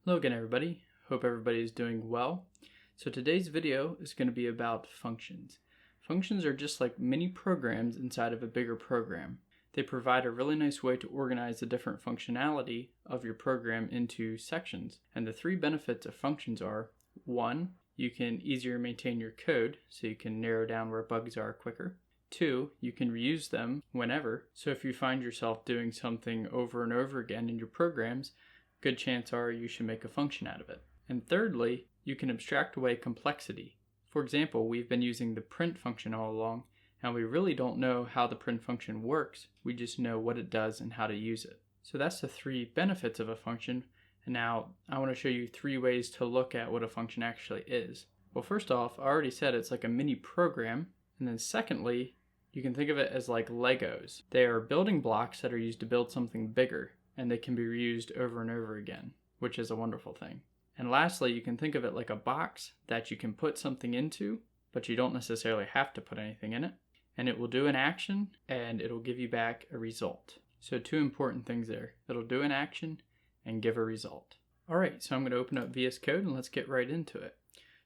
Hello again, everybody. Hope everybody is doing well. So today's video is going to be about functions. Functions are just like mini programs inside of a bigger program. They provide a really nice way to organize the different functionality of your program into sections. And the three benefits of functions are: one, you can easier maintain your code, so you can narrow down where bugs are quicker. Two, you can reuse them whenever. So if you find yourself doing something over and over again in your programs, good chance are you should make a function out of it. And thirdly, you can abstract away complexity. For example, we've been using the print function all along, and we really don't know how the print function works. We just know what it does and how to use it. So that's the three benefits of a function. And now I want to show you three ways to look at what a function actually is. Well, first off, I already said it's like a mini program. And then secondly, you can think of it as like Legos. They are building blocks that are used to build something bigger, and they can be reused over and over again, which is a wonderful thing. And lastly, you can think of it like a box that you can put something into, but you don't necessarily have to put anything in it. And it will do an action, and it'll give you back a result. So two important things there. It'll do an action and give a result. All right, so I'm going to open up VS Code and let's get right into it.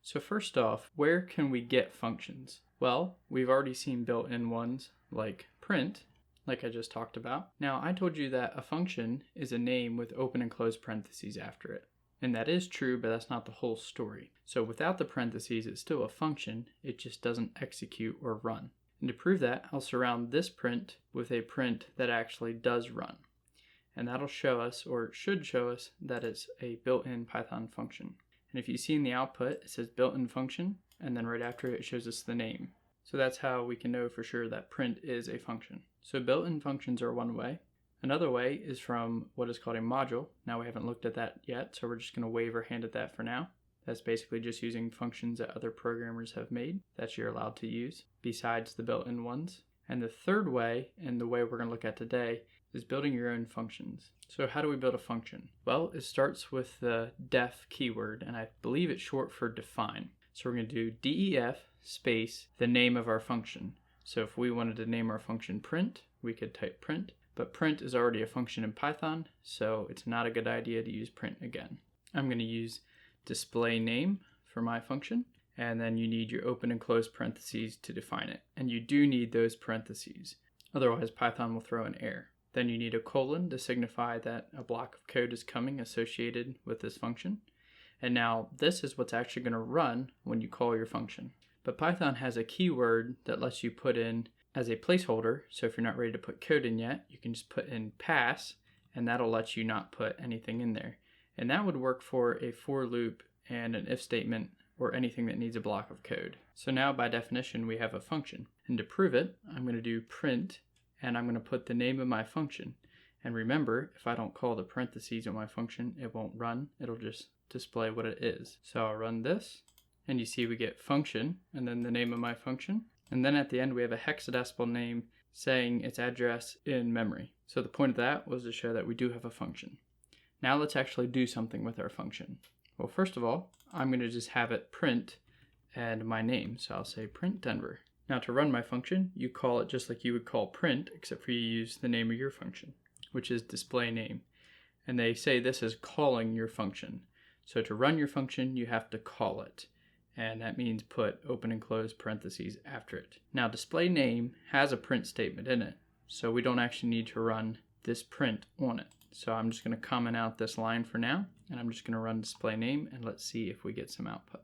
So first off, where can we get functions? Well, we've already seen built-in ones like print, like I just talked about. Now, I told you that a function is a name with open and closed parentheses after it. And that is true, but that's not the whole story. So without the parentheses, it's still a function. It just doesn't execute or run. And to prove that, I'll surround this print with a print that actually does run. And that'll show us, or it should show us, that it's a built-in Python function. And if you see in the output, it says built-in function, and then right after it shows us the name. So that's how we can know for sure that print is a function. So built-in functions are one way. Another way is from what is called a module. Now we haven't looked at that yet, so we're just going to wave our hand at that for now. That's basically just using functions that other programmers have made that you're allowed to use, besides the built-in ones. And the third way, and the way we're going to look at today, is building your own functions. So how do we build a function? Well, it starts with the def keyword, and I believe it's short for define. So we're going to do def space the name of our function. So if we wanted to name our function print, we could type print, but print is already a function in Python, so it's not a good idea to use print again. I'm going to use display name for my function, and then you need your open and closed parentheses to define it. And you do need those parentheses, otherwise Python will throw an error. Then you need a colon to signify that a block of code is coming associated with this function. And now this is what's actually going to run when you call your function. But Python has a keyword that lets you put in as a placeholder. So if you're not ready to put code in yet, you can just put in pass, and that'll let you not put anything in there. And that would work for a for loop and an if statement or anything that needs a block of code. So now by definition, we have a function. And to prove it, I'm going to do print, and I'm going to put the name of my function. And remember, if I don't call the parentheses on my function, it won't run. It'll just display what it is. So I'll run this, and you see we get function, and then the name of my function. And then at the end, we have a hexadecimal name saying its address in memory. So the point of that was to show that we do have a function. Now let's actually do something with our function. Well, first of all, I'm going to just have it print and my name. So I'll say print Denver. Now to run my function, you call it just like you would call print, except for you use the name of your function, which is display name. And they say this is calling your function. So to run your function, you have to call it. And that means put open and close parentheses after it. Now display name has a print statement in it, so we don't actually need to run this print on it. So I'm just going to comment out this line for now, and I'm just going to run display name, and let's see if we get some output.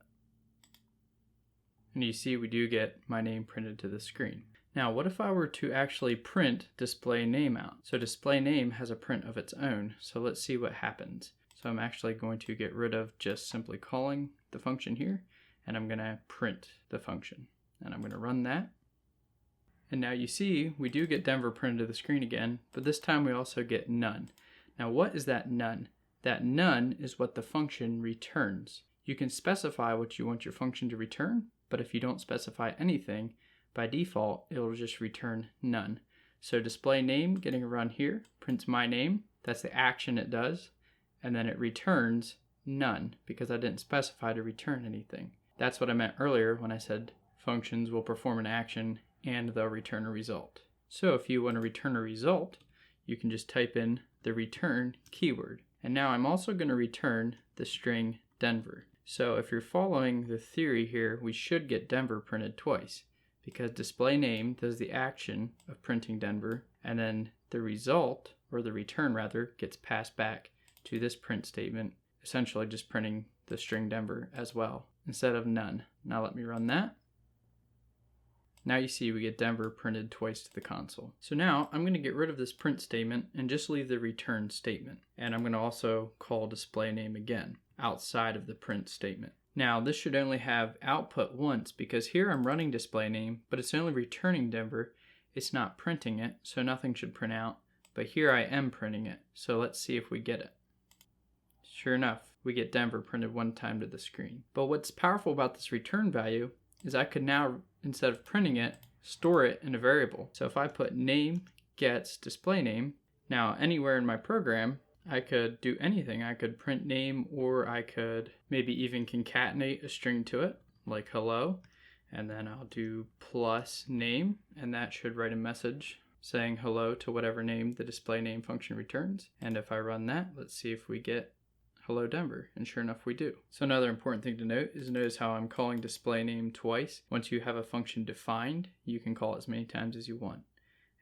And you see we do get my name printed to the screen. Now what if I were to actually print display name out? So display name has a print of its own, so let's see what happens. So I'm actually going to get rid of just simply calling the function here, and I'm going to print the function. And I'm going to run that. And now you see we do get Denver printed to the screen again, but this time we also get none. Now what is that none? That none is what the function returns. You can specify what you want your function to return, but if you don't specify anything, by default it'll just return none. So display name getting run here prints my name. That's the action it does. And then it returns none because I didn't specify to return anything. That's what I meant earlier when I said functions will perform an action and they'll return a result. So if you want to return a result, you can just type in the return keyword. And now I'm also going to return the string Denver. So if you're following the theory here, we should get Denver printed twice, because display name does the action of printing Denver, and then the result, or the return rather, gets passed back to this print statement, essentially just printing the string Denver as well, instead of none. Now let me run that. Now you see we get Denver printed twice to the console. So now I'm going to get rid of this print statement and just leave the return statement. And I'm going to also call display name again outside of the print statement. Now this should only have output once, because here I'm running display name, but it's only returning Denver. It's not printing it, so nothing should print out. But here I am printing it, so let's see if we get it. Sure enough, we get Denver printed one time to the screen. But what's powerful about this return value is I could now, instead of printing it, store it in a variable. So if I put name gets display name, now anywhere in my program, I could do anything. I could print name, or I could maybe even concatenate a string to it, like hello, and then I'll do plus name, and that should write a message saying hello to whatever name the display name function returns. And if I run that, let's see if we get hello Denver, and sure enough we do. So another important thing to note is notice how I'm calling display name twice. Once you have a function defined, you can call it as many times as you want.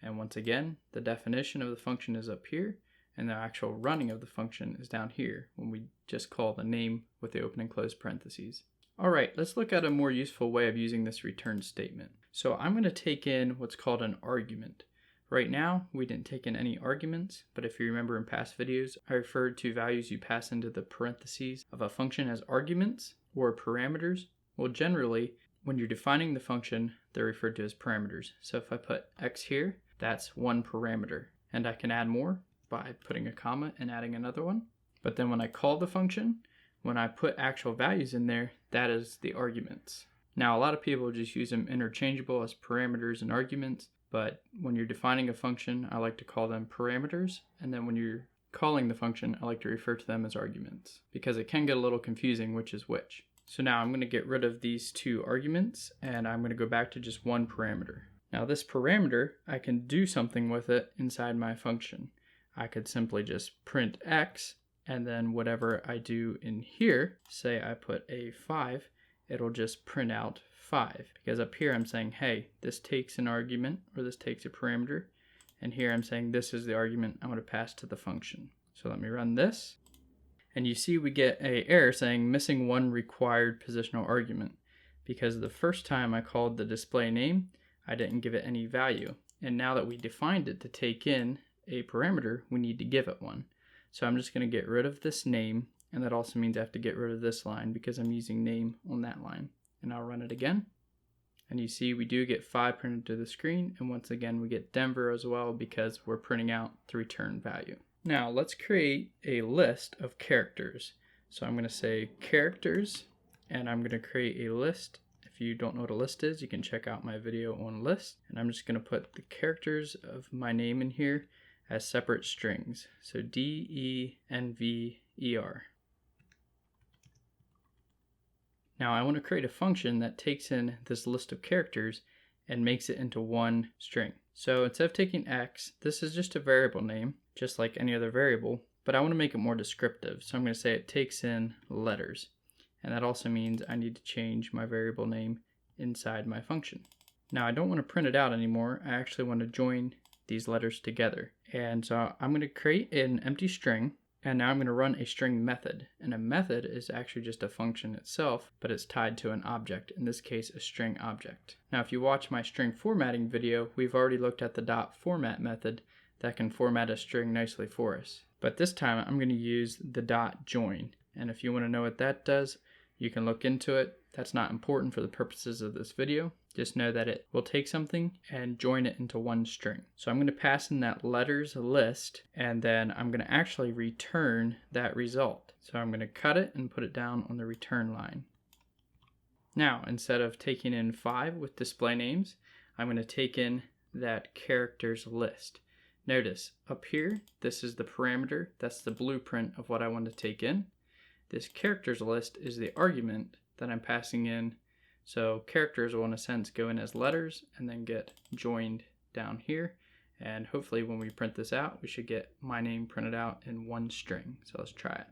And once again, the definition of the function is up here, and the actual running of the function is down here when we just call the name with the open and close parentheses. Alright, let's look at a more useful way of using this return statement. So I'm going to take in what's called an argument. Right now, we didn't take in any arguments, but if you remember in past videos, I referred to values you pass into the parentheses of a function as arguments or parameters. Well, generally, when you're defining the function, they're referred to as parameters. So if I put x here, that's one parameter, and I can add more by putting a comma and adding another one. But then when I call the function, when I put actual values in there, that is the arguments. Now, a lot of people just use them interchangeable as parameters and arguments, but when you're defining a function, I like to call them parameters, and then when you're calling the function, I like to refer to them as arguments, because it can get a little confusing which is which. So now I'm going to get rid of these two arguments, and I'm going to go back to just one parameter. Now this parameter, I can do something with it inside my function. I could simply just print x, and then whatever I do in here, say I put a 5, it'll just print out 5, because up here I'm saying, hey, this takes an argument, or this takes a parameter, and here I'm saying this is the argument I'm going to pass to the function. So let me run this, and you see we get an error saying missing one required positional argument, because the first time I called the display name, I didn't give it any value, and now that we defined it to take in a parameter, we need to give it one. So I'm just going to get rid of this name, and that also means I have to get rid of this line because I'm using name on that line. And I'll run it again, and you see we do get 5 printed to the screen, and once again we get Denver as well because we're printing out the return value. Now let's create a list of characters. So I'm going to say characters, and I'm going to create a list. If you don't know what a list is, you can check out my video on lists, and I'm just going to put the characters of my name in here as separate strings. So DENVER. Now I want to create a function that takes in this list of characters and makes it into one string. So instead of taking x, this is just a variable name, just like any other variable, but I want to make it more descriptive. So I'm going to say it takes in letters. And that also means I need to change my variable name inside my function. Now I don't want to print it out anymore. I actually want to join these letters together. And so I'm going to create an empty string, and now I'm going to run a string method. And a method is actually just a function itself, but it's tied to an object, in this case a string object. Now if you watch my string formatting video, we've already looked at the .format method that can format a string nicely for us. But this time I'm going to use the .join. And if you want to know what that does, you can look into it. That's not important for the purposes of this video. Just know that it will take something and join it into one string. So I'm going to pass in that letters list, and then I'm going to actually return that result. So I'm going to cut it and put it down on the return line. Now, instead of taking in 5 with display names, I'm going to take in that characters list. Notice up here, this is the parameter. That's the blueprint of what I want to take in. This characters list is the argument that I'm passing in. So characters will in a sense go in as letters and then get joined down here. And hopefully when we print this out, we should get my name printed out in one string. So let's try it.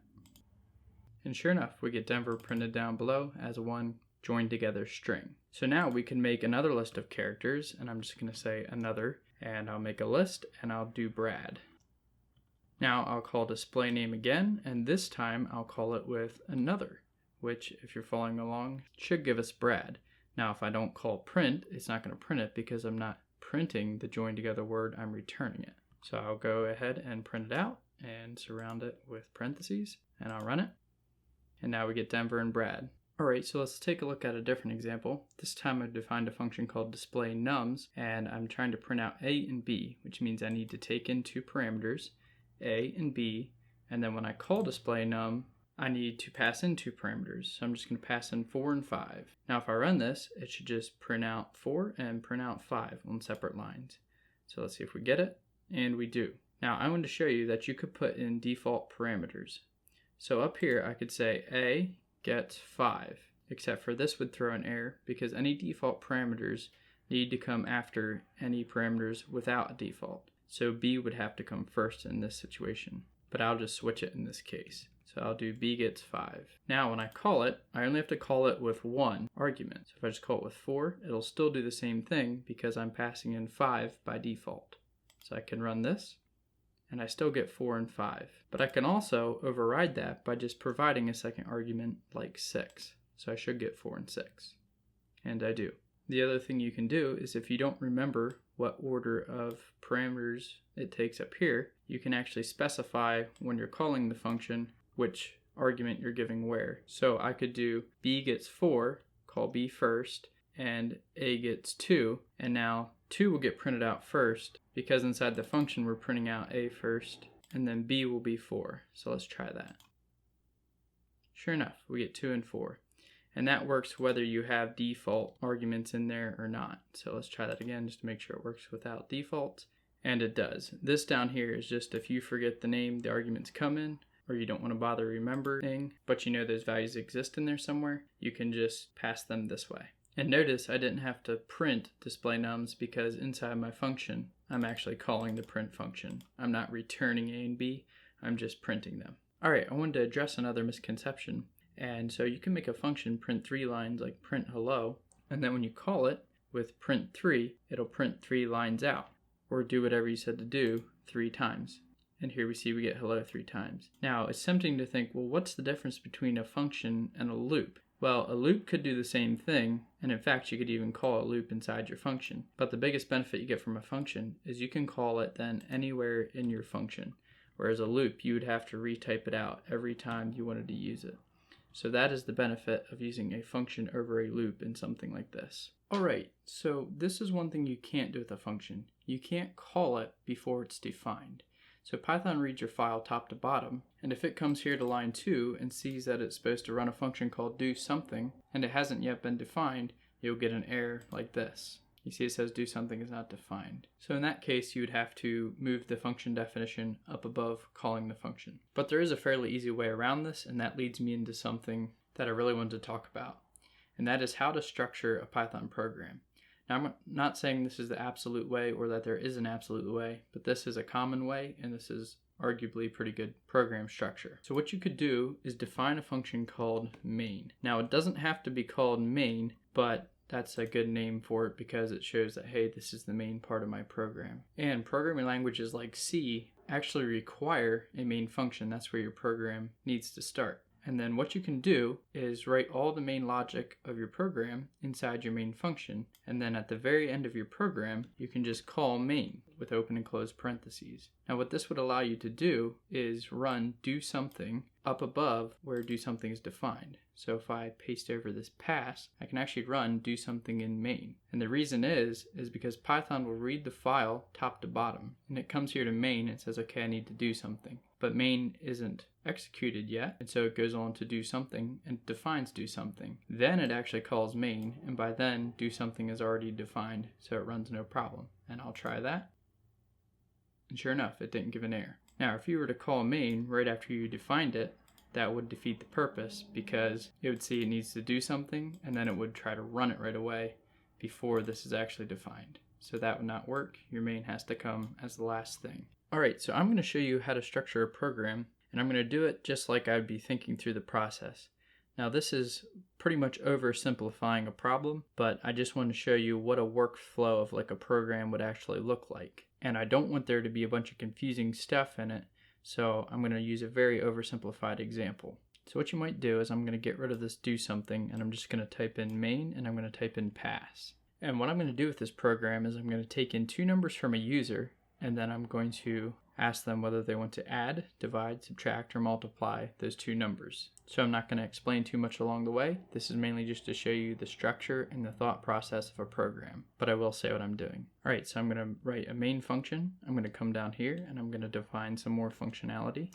And sure enough, we get Denver printed down below as one joined together string. So now we can make another list of characters, and I'm just going to say another, and I'll make a list and I'll do Brad. Now I'll call display name again, and this time I'll call it with another, which if you're following along should give us Brad. Now if I don't call print, it's not going to print it because I'm not printing the joined together word, I'm returning it. So I'll go ahead and print it out and surround it with parentheses, and I'll run it. And now we get Denver and Brad. Alright, so let's take a look at a different example. This time I've defined a function called display nums, and I'm trying to print out A and B, which means I need to take in two parameters, A and B, and then when I call display num, I need to pass in two parameters. So I'm just going to pass in 4 and 5. Now if I run this, it should just print out 4 and print out 5 on separate lines. So let's see if we get it, and we do. Now I want to show you that you could put in default parameters. So up here I could say A gets 5, except for this would throw an error because any default parameters need to come after any parameters without a default. So B would have to come first in this situation, but I'll just switch it in this case. So I'll do B gets 5. Now when I call it, I only have to call it with one argument. So if I just call it with 4, it'll still do the same thing because I'm passing in 5 by default. So I can run this, and I still get 4 and 5. But I can also override that by just providing a second argument like 6. So I should get 4 and 6. And I do. The other thing you can do is if you don't remember what order of parameters it takes up here, you can actually specify when you're calling the function which argument you're giving where. So I could do B gets 4, call B first, and A gets 2, and now 2 will get printed out first because inside the function we're printing out A first, and then B will be 4. So let's try that. Sure enough, we get 2 and 4. And that works whether you have default arguments in there or not. So let's try that again just to make sure it works without defaults. And it does. This down here is just if you forget the name the arguments come in, or you don't want to bother remembering, but you know those values exist in there somewhere, you can just pass them this way. And notice I didn't have to print display nums because inside my function, I'm actually calling the print function. I'm not returning A and B, I'm just printing them. Alright, I wanted to address another misconception. And so you can make a function print 3 lines like print hello, and then when you call it with print 3, it'll print 3 lines out, or do whatever you said to do 3 times. And here we see we get hello 3 times. Now it's tempting to think, well, what's the difference between a function and a loop? Well, a loop could do the same thing, and in fact you could even call a loop inside your function. But the biggest benefit you get from a function is you can call it then anywhere in your function, whereas a loop you would have to retype it out every time you wanted to use it. So that is the benefit of using a function over a loop in something like this. Alright, so this is one thing you can't do with a function. You can't call it before it's defined. So Python reads your file top to bottom, and if it comes here to line 2 and sees that it's supposed to run a function called do something, and it hasn't yet been defined, you'll get an error like this. You see it says do something is not defined. So in that case, you would have to move the function definition up above calling the function. But there is a fairly easy way around this, and that leads me into something that I really wanted to talk about. And that is how to structure a Python program. Now I'm not saying this is the absolute way or that there is an absolute way, but this is a common way, and this is arguably pretty good program structure. So what you could do is define a function called main. Now it doesn't have to be called main, but that's a good name for it because it shows that, hey, this is the main part of my program. And programming languages like C actually require a main function. That's where your program needs to start. And then what you can do is write all the main logic of your program inside your main function. And then at the very end of your program, you can just call main with open and close parentheses. Now what this would allow you to do is run do something up above where do something is defined. So if I paste over this pass, I can actually run do something in main. And the reason is because Python will read the file top to bottom. And it comes here to main and says, okay, I need to do something. But main isn't executed yet, and so it goes on to do something and defines do something. Then it actually calls main, and by then do something is already defined, so it runs no problem. And I'll try that. And sure enough, it didn't give an error. Now, if you were to call main right after you defined it, that would defeat the purpose because it would see it needs to do something, and then it would try to run it right away before this is actually defined. so that would not work. Your main has to come as the last thing. Alright, so I'm going to show you how to structure a program, and I'm going to do it just like I'd be thinking through the process. Now this is pretty much oversimplifying a problem, but I just want to show you what a workflow of like a program would actually look like. And I don't want there to be a bunch of confusing stuff in it, so I'm going to use a very oversimplified example. So what you might do is I'm going to get rid of this do something, and I'm just going to type in main, and I'm going to type in pass. And what I'm going to do with this program is I'm going to take in two numbers from a user, and then I'm going to ask them whether they want to add, divide, subtract, or multiply those two numbers. So I'm not going to explain too much along the way. This is mainly just to show you the structure and the thought process of a program, but I will say what I'm doing. Alright, so I'm going to write a main function. I'm going to come down here and I'm going to define some more functionality.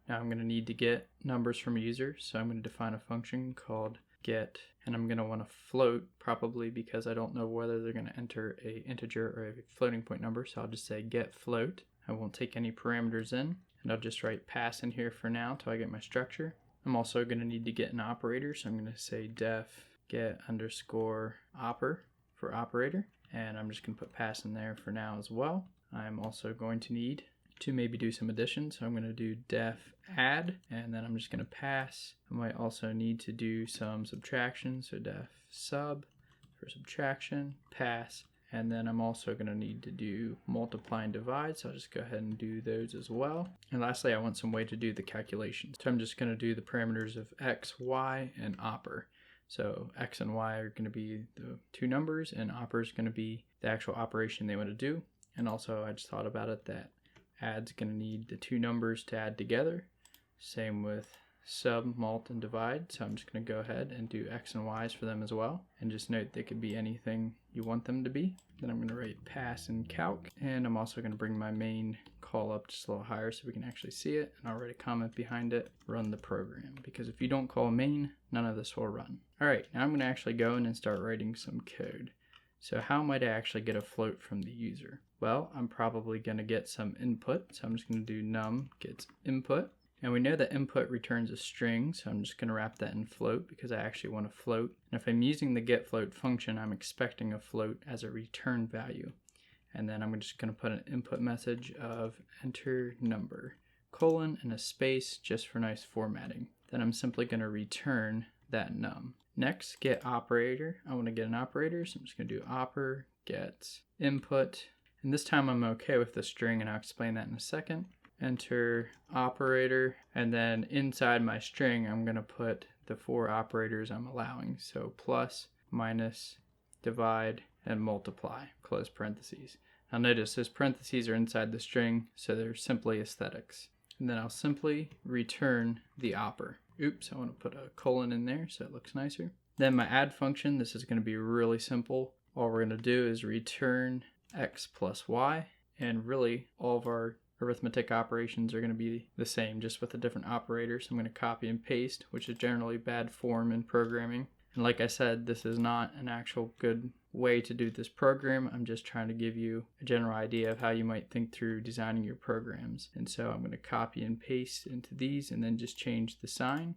Now I'm going to need to get numbers from a user, so I'm going to define a function called get, and I'm going to want to float, probably because I don't know whether they're going to enter a integer or a floating point number, so I'll just say get float. I won't take any parameters in, and I'll just write pass in here for now till I get my structure. I'm also going to need to get an operator, so I'm going to say def get underscore oper for operator, and I'm just going to put pass in there for now as well. I'm also going to need to maybe do some addition, so I'm going to do def add, and then I'm just going to pass. I might also need to do some subtraction, so def sub for subtraction, pass, and then I'm also going to need to do multiply and divide, so I'll just go ahead and do those as well. And lastly, I want some way to do the calculations, so I'm just going to do the parameters of x, y, and oper. So x and y are going to be the two numbers, and oper is going to be the actual operation they want to do. And also I just thought about it that add's going to need the two numbers to add together. Same with sub, mult, and divide. So I'm just going to go ahead and do x and y's for them as well. And just note they could be anything you want them to be. Then I'm going to write pass in calc. And I'm also going to bring my main call up just a little higher so we can actually see it. And I'll write a comment behind it, run the program. Because if you don't call main, none of this will run. Alright, now I'm going to actually go in and start writing some code. So how might I actually get a float from the user? Well, I'm probably going to get some input, so I'm just going to do num gets input. And we know that input returns a string, so I'm just going to wrap that in float because I actually want a float. And if I'm using the getFloat function, I'm expecting a float as a return value. And then I'm just going to put an input message of enter number, colon, and a space just for nice formatting. Then I'm simply going to return that num. Next, get operator. I want to get an operator, so I'm just going to do oper get input. And this time I'm okay with the string, and I'll explain that in a second. Enter operator, and then inside my string I'm going to put the four operators I'm allowing. So plus, minus, divide, and multiply, close parentheses. Now notice those parentheses are inside the string, so they're simply aesthetics. And then I'll simply return the oper. Oops, I want to put a colon in there so it looks nicer. Then my add function, this is going to be really simple. All we're going to do is return x plus y, and really all of our arithmetic operations are going to be the same, just with a different operator. So I'm going to copy and paste, which is generally bad form in programming. And like I said, this is not an actual good way to do this program. I'm just trying to give you a general idea of how you might think through designing your programs. And so I'm going to copy and paste into these and then just change the sign.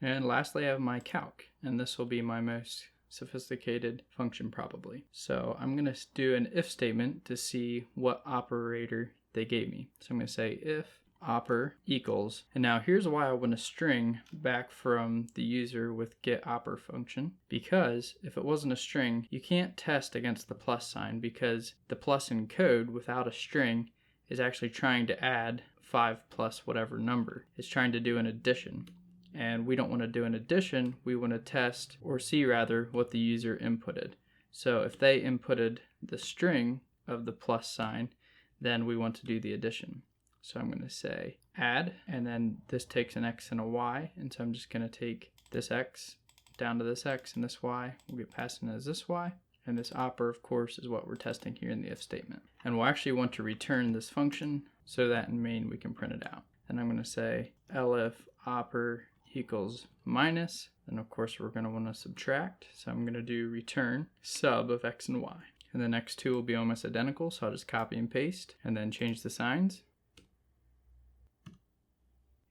And lastly, I have my calc, and this will be my most sophisticated function probably. So I'm going to do an if statement to see what operator they gave me. So I'm going to say if oper equals, and now here's why I want a string back from the user with getOper function, because if it wasn't a string, you can't test against the plus sign, because the plus in code without a string is actually trying to add 5 plus whatever number. It's trying to do an addition. And we don't want to do an addition, we want to test, or see rather, what the user inputted. So if they inputted the string of the plus sign, then we want to do the addition. So I'm going to say add, and then this takes an x and a y, and so I'm just going to take this x down to this x, and this y will get passed in as this y, and this oper, of course, is what we're testing here in the if statement. And we'll actually want to return this function so that in main we can print it out. And I'm going to say elif oper equals minus, and of course we're going to want to subtract, so I'm going to do return sub of x and y. And the next two will be almost identical, so I'll just copy and paste and then change the signs.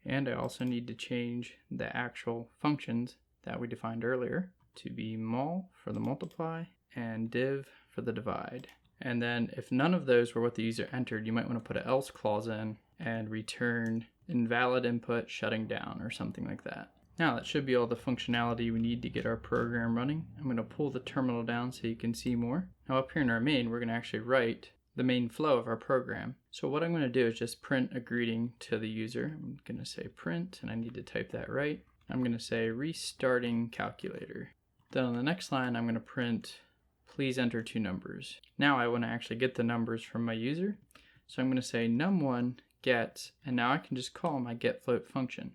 And I also need to change the actual functions that we defined earlier to be mul for the multiply and div for the divide. And then if none of those were what the user entered, you might want to put an else clause in and return invalid input shutting down or something like that. Now that should be all the functionality we need to get our program running. I'm going to pull the terminal down so you can see more. Now up here in our main, we're going to actually write the main flow of our program. So what I'm going to do is just print a greeting to the user. I'm going to say print, and I need to type that right. I'm going to say restarting calculator. Then on the next line, I'm going to print please enter 2 numbers. Now I want to actually get the numbers from my user. So I'm going to say num1 get, and now I can just call my getFloat function.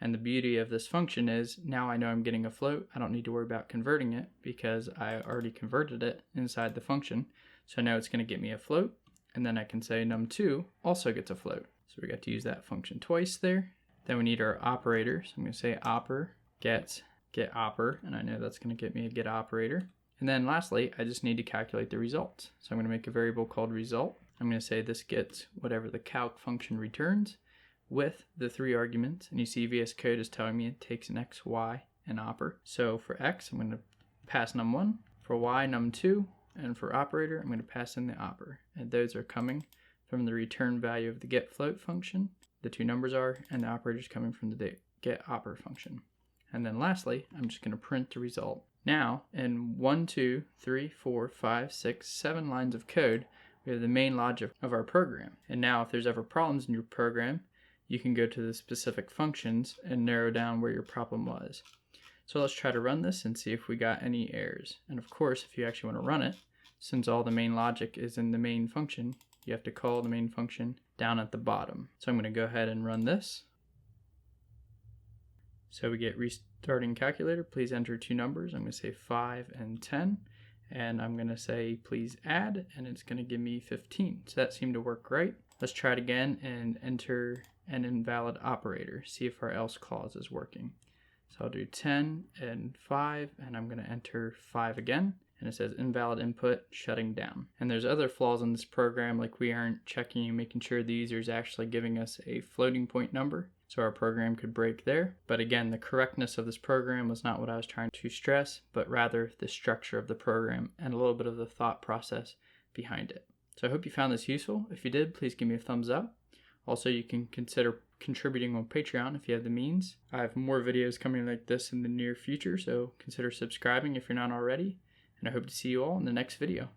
And the beauty of this function is now I know I'm getting a float. I don't need to worry about converting it because I already converted it inside the function. So now it's going to get me a float, and then I can say num2 also gets a float. So we got to use that function twice there. Then we need our operator. So I'm going to say oper get oper, and I know that's going to get me a get operator. And then lastly, I just need to calculate the result. So I'm going to make a variable called result. I'm going to say this gets whatever the calc function returns with the 3 arguments. And you see VS Code is telling me it takes an x, y, and oper. So for x, I'm going to pass num1. For y, num2. And for operator, I'm going to pass in the oper. And those are coming from the return value of the getFloat function. The 2 numbers are, and the operator is coming from the getOper function. And then lastly, I'm just going to print the result. Now, in 1, 2, 3, 4, 5, 6, 7 lines of code, we have the main logic of our program. And now if there's ever problems in your program, you can go to the specific functions and narrow down where your problem was. So let's try to run this and see if we got any errors. And of course, if you actually want to run it, since all the main logic is in the main function, you have to call the main function down at the bottom. So I'm going to go ahead and run this. So we get restarting calculator, please enter 2 numbers. I'm going to say 5 and 10. And I'm going to say please add, and it's going to give me 15. So that seemed to work great. Let's try it again and enter an invalid operator, see if our else clause is working. So I'll do 10 and 5, and I'm going to enter 5 again. And it says invalid input shutting down. And there's other flaws in this program, like we aren't checking and making sure the user is actually giving us a floating point number. So our program could break there. But again, the correctness of this program was not what I was trying to stress, but rather the structure of the program and a little bit of the thought process behind it. So I hope you found this useful. If you did, please give me a thumbs up. Also, you can consider contributing on Patreon if you have the means. I have more videos coming like this in the near future, so consider subscribing if you're not already. And I hope to see you all in the next video.